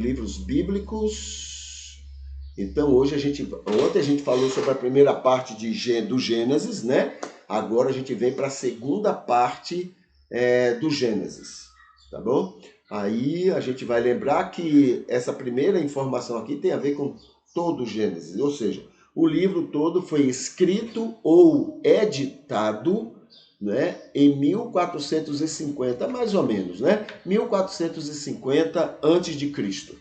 livros bíblicos. Então ontem a gente falou sobre a primeira parte do Gênesis, né? Agora a gente vem para a segunda parte do Gênesis, tá bom? Aí a gente vai lembrar que essa primeira informação aqui tem a ver com todo o Gênesis, ou seja, o livro todo foi escrito ou editado, né, em 1450, mais ou menos, né? 1450 antes de Cristo.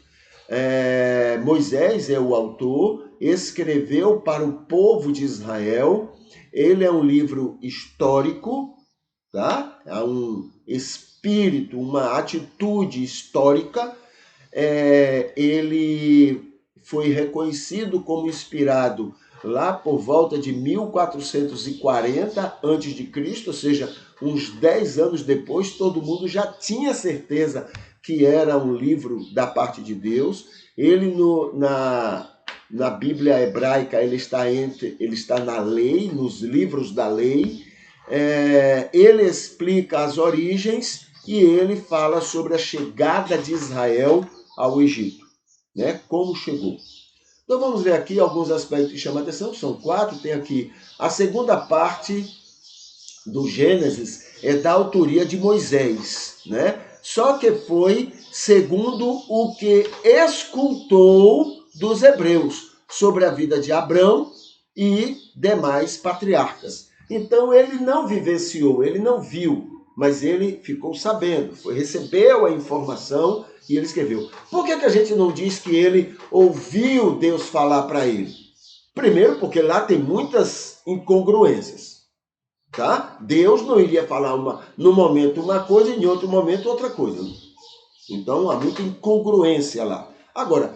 Moisés é o autor, escreveu para o povo de Israel. Ele é um livro histórico, tá? É um espírito, uma atitude histórica. Ele foi reconhecido como inspirado lá por volta de 1440 a.C., ou seja, uns 10 anos depois, todo mundo já tinha certeza que era um livro da parte de Deus. Ele na Bíblia hebraica ele está na lei, nos livros da lei. Ele explica as origens e ele fala sobre a chegada de Israel ao Egito, né? Como chegou. Então vamos ver aqui alguns aspectos que chamam a atenção, são 4, tem aqui a segunda parte do Gênesis é da autoria de Moisés, né? Só que foi segundo o que escutou dos hebreus sobre a vida de Abrão e demais patriarcas. Então ele não vivenciou, ele não viu, mas ele ficou sabendo, recebeu a informação e ele escreveu. Por que a gente não diz que ele ouviu Deus falar para ele? Primeiro, porque lá tem muitas incongruências. Tá? Deus não iria falar no momento uma coisa e em outro momento outra coisa. Então há muita incongruência lá. Agora,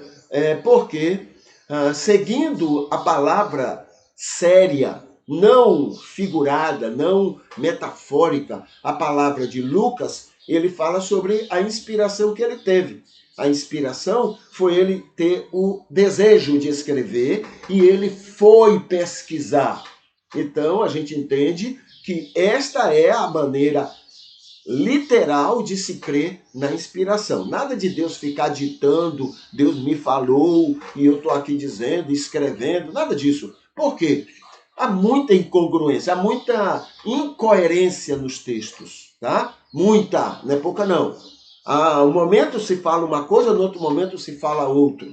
porque seguindo a palavra séria, não figurada, não metafórica, a palavra de Lucas, ele fala sobre a inspiração que ele teve. A inspiração foi ele ter o desejo de escrever e ele foi pesquisar. Então a gente entende que esta é a maneira literal de se crer na inspiração. Nada de Deus ficar ditando, Deus me falou e eu estou aqui dizendo, escrevendo, nada disso. Por quê? Há muita incongruência, há muita incoerência nos textos, tá? Muita, não é pouca não. Um momento se fala uma coisa, no outro momento se fala outro.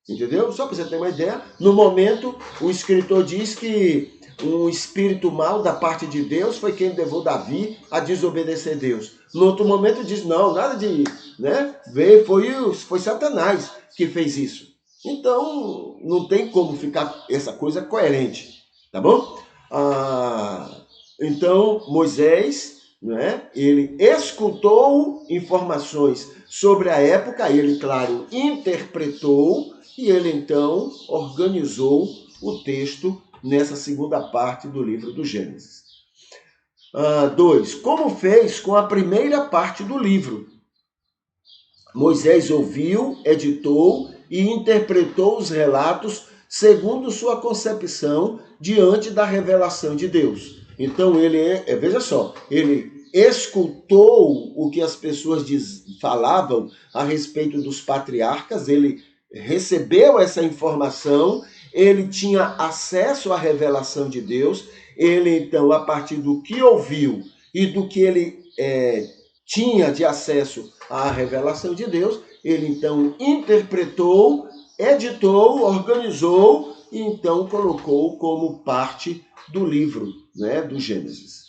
Entendeu? Só para você ter uma ideia, no momento o escritor diz que um espírito mau da parte de Deus foi quem levou Davi a desobedecer a Deus. No outro momento diz, não, nada de... né? Foi Satanás que fez isso. Então, não tem como ficar essa coisa coerente, tá bom? Então, Moisés, né, ele escutou informações sobre a época, ele, claro, interpretou e ele, então, organizou o texto nessa segunda parte do livro do Gênesis. 2. Como fez com a primeira parte do livro? Moisés ouviu, editou e interpretou os relatos segundo sua concepção diante da revelação de Deus. Então veja só, ele escutou o que as pessoas falavam a respeito dos patriarcas, ele recebeu essa informação, ele tinha acesso à revelação de Deus, ele então, a partir do que ouviu e do que ele tinha de acesso à revelação de Deus, ele então interpretou, editou, organizou e então colocou como parte do livro, né, do Gênesis.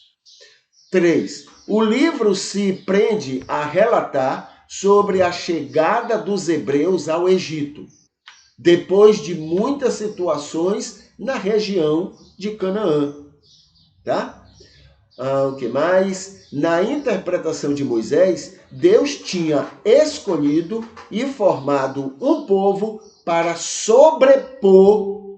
3. O livro se prende a relatar sobre a chegada dos hebreus ao Egito, depois de muitas situações na região de Canaã. Tá? O que mais? Na interpretação de Moisés, Deus tinha escolhido e formado um povo para sobrepor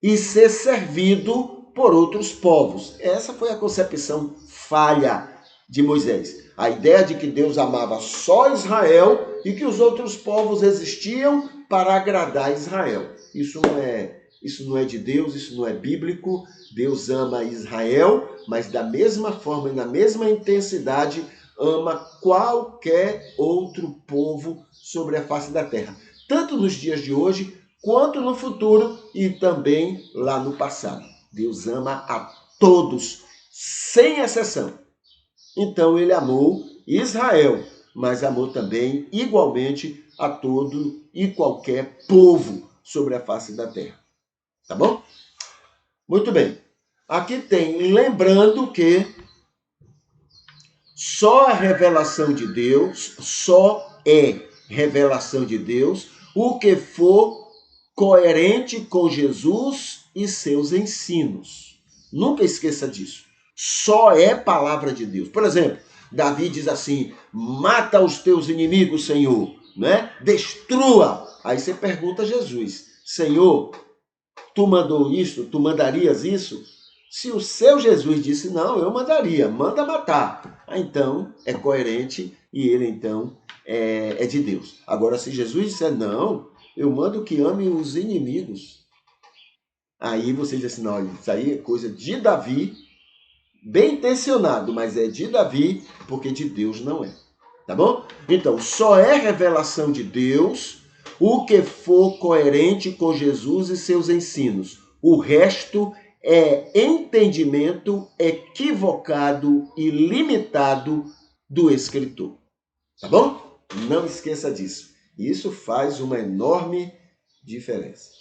e ser servido por outros povos. Essa foi a concepção falha de Moisés. A ideia de que Deus amava só Israel e que os outros povos existiam para agradar Israel. Isso não é de Deus, isso não é bíblico. Deus ama Israel, mas da mesma forma e na mesma intensidade ama qualquer outro povo sobre a face da terra, tanto nos dias de hoje, quanto no futuro e também lá no passado. Deus ama a todos, sem exceção. Então ele amou Israel, mas amou também igualmente a todo e qualquer povo sobre a face da terra. Tá bom? Muito bem. Aqui tem, lembrando que só a revelação de Deus, só é revelação de Deus o que for coerente com Jesus e seus ensinos. Nunca esqueça disso. Só é palavra de Deus. Por exemplo, Davi diz assim: mata os teus inimigos, Senhor, né? Destrua. Aí você pergunta a Jesus: Senhor, tu mandou isso? Tu mandarias isso? Se o seu Jesus disse não, eu mandaria, manda matar. Então é coerente e ele então é de Deus. Agora, se Jesus disser não, eu mando que ame os inimigos. Aí você diz assim, não, olha, isso aí é coisa de Davi, bem intencionado, mas é de Davi, porque de Deus não é. Tá bom? Então, só é revelação de Deus o que for coerente com Jesus e seus ensinos. O resto é entendimento equivocado e limitado do escritor. Tá bom? Não esqueça disso. Isso faz uma enorme diferença.